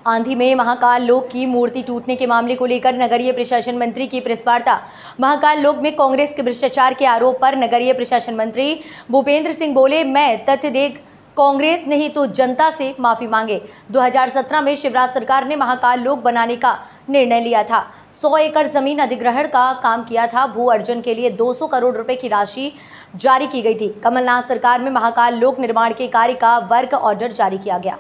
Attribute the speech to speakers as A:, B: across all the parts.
A: आंधी में महाकाल लोक की मूर्ति टूटने के मामले को लेकर नगरीय प्रशासन मंत्री की प्रेस वार्ता। महाकाल लोक में कांग्रेस के भ्रष्टाचार के आरोप पर नगरीय प्रशासन मंत्री भूपेंद्र सिंह बोले, मैं तथ्य देख कांग्रेस नहीं तो जनता से माफी मांगे। 2017 में शिवराज सरकार ने महाकाल लोक बनाने का निर्णय लिया था। 100 एकड़ जमीन अधिग्रहण का काम किया था। भू अर्जन के लिए 200 करोड़ रुपए की राशि जारी की गई थी। कमलनाथ सरकार में महाकाल लोक निर्माण के कार्य का वर्क ऑर्डर जारी किया गया।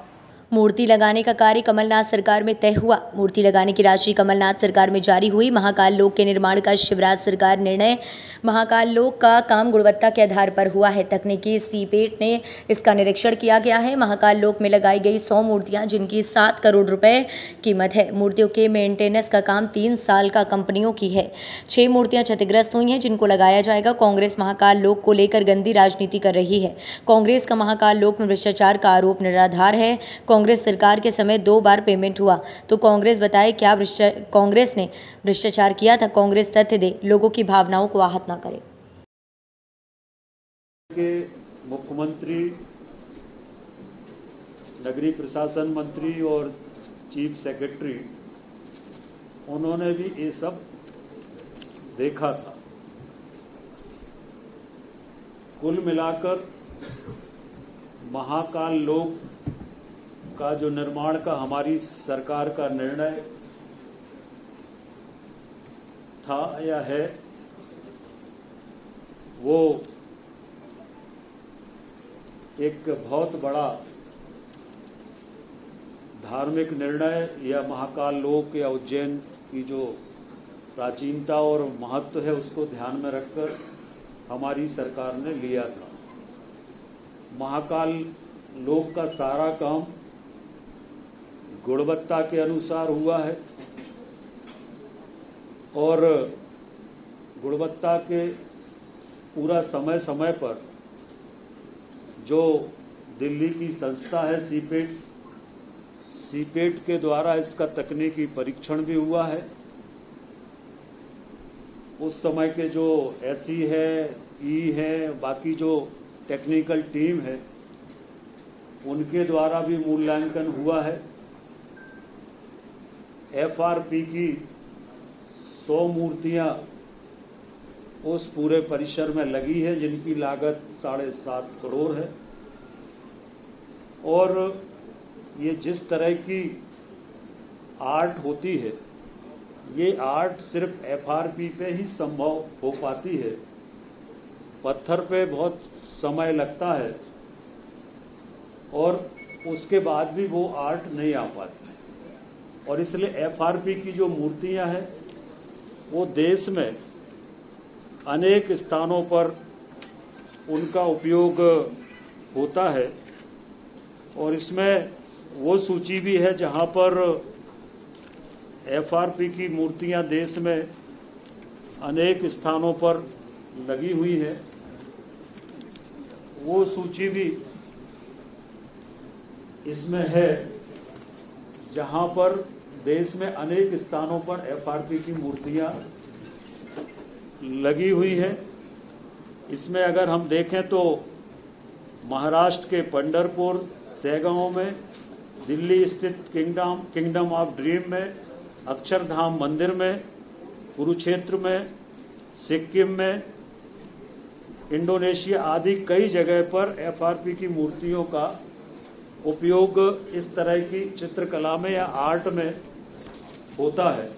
A: मूर्ति लगाने का कार्य कमलनाथ सरकार में तय हुआ। मूर्ति लगाने की राशि कमलनाथ सरकार में जारी हुई। महाकाल लोक के निर्माण का शिवराज सरकार निर्णय। महाकाल लोक का काम गुणवत्ता के आधार पर हुआ है। तकनीकी सीपेट ने इसका निरीक्षण किया गया है। महाकाल लोक में लगाई गई 100 मूर्तियां जिनकी 7 करोड़ रुपए कीमत है। मूर्तियों के मेंटेनेंस का काम 3 साल का कंपनियों की है। 6 मूर्तियां क्षतिग्रस्त हुई हैं जिनको लगाया जाएगा। कांग्रेस महाकाल लोक को लेकर गंदी राजनीति कर रही है। कांग्रेस का महाकाल लोक में भ्रष्टाचार का आरोप निराधार है। कांग्रेस सरकार के समय 2 बार पेमेंट हुआ तो कांग्रेस बताए क्या कांग्रेस ने भ्रष्टाचार किया था। कांग्रेस तथ्य दे, लोगों की भावनाओं को आहत ना करे।
B: के मुख्यमंत्री, नगरीय प्रशासन मंत्री और चीफ सेक्रेटरी, उन्होंने भी ये सब देखा था। कुल मिलाकर महाकाल लोक का जो निर्माण का हमारी सरकार का निर्णय था या है, वो एक बहुत बड़ा धार्मिक निर्णय या महाकाल लोक या उज्जैन की जो प्राचीनता और महत्व है उसको ध्यान में रखकर हमारी सरकार ने लिया था। महाकाल लोक का सारा काम गुणवत्ता के अनुसार हुआ है और गुणवत्ता के पूरा समय समय पर जो दिल्ली की संस्था है सीपेट के द्वारा इसका तकनीकी परीक्षण भी हुआ है। उस समय के जो एसई है, ई है, बाकी जो टेक्निकल टीम है, उनके द्वारा भी मूल्यांकन हुआ है। एफआरपी की 100 मूर्तियां उस पूरे परिसर में लगी है जिनकी लागत 7.5 करोड़ है। और ये जिस तरह की आर्ट होती है, ये आर्ट सिर्फ एफआरपी पे ही संभव हो पाती है। पत्थर पे बहुत समय लगता है और उसके बाद भी वो आर्ट नहीं आ पाती। और इसलिए एफआरपी की जो मूर्तियां हैं वो देश में अनेक स्थानों पर उनका उपयोग होता है। और इसमें वो सूची भी है जहां पर एफआरपी की मूर्तियां देश में अनेक स्थानों पर लगी हुई है। वो सूची भी इसमें है जहां पर देश में अनेक स्थानों पर एफआरपी की मूर्तियां लगी हुई है। इसमें अगर हम देखें तो महाराष्ट्र के पंढरपुर, सेगांव में, दिल्ली स्थित किंगडम ऑफ ड्रीम में, अक्षरधाम मंदिर में, कुरुक्षेत्र में, सिक्किम में, इंडोनेशिया आदि कई जगह पर एफआरपी की मूर्तियों का उपयोग इस तरह की चित्रकला में या आर्ट में होता है।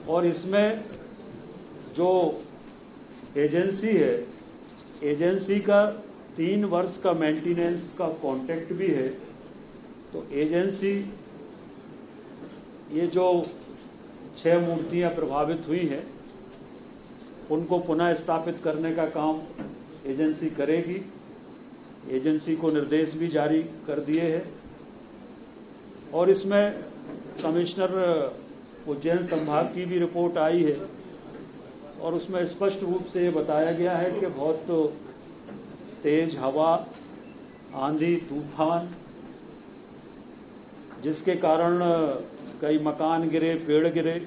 B: और इसमें जो एजेंसी है, एजेंसी का 3 वर्ष का मेंटेनेंस का कॉन्ट्रैक्ट भी है। तो एजेंसी ये जो 6 मूर्तियां प्रभावित हुई हैं उनको पुनः स्थापित करने का काम एजेंसी करेगी। एजेंसी को निर्देश भी जारी कर दिए हैं। और इसमें कमिश्नर उज्जैन संभाग की भी रिपोर्ट आई है और उसमें स्पष्ट रूप से ये बताया गया है कि बहुत तेज हवा, आंधी, तूफान, जिसके कारण कई मकान गिरे, पेड़ गिरे।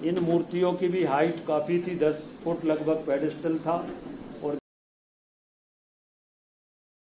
B: इन मूर्तियों की भी हाइट काफ़ी थी, 10 फुट लगभग पेडेस्टल था।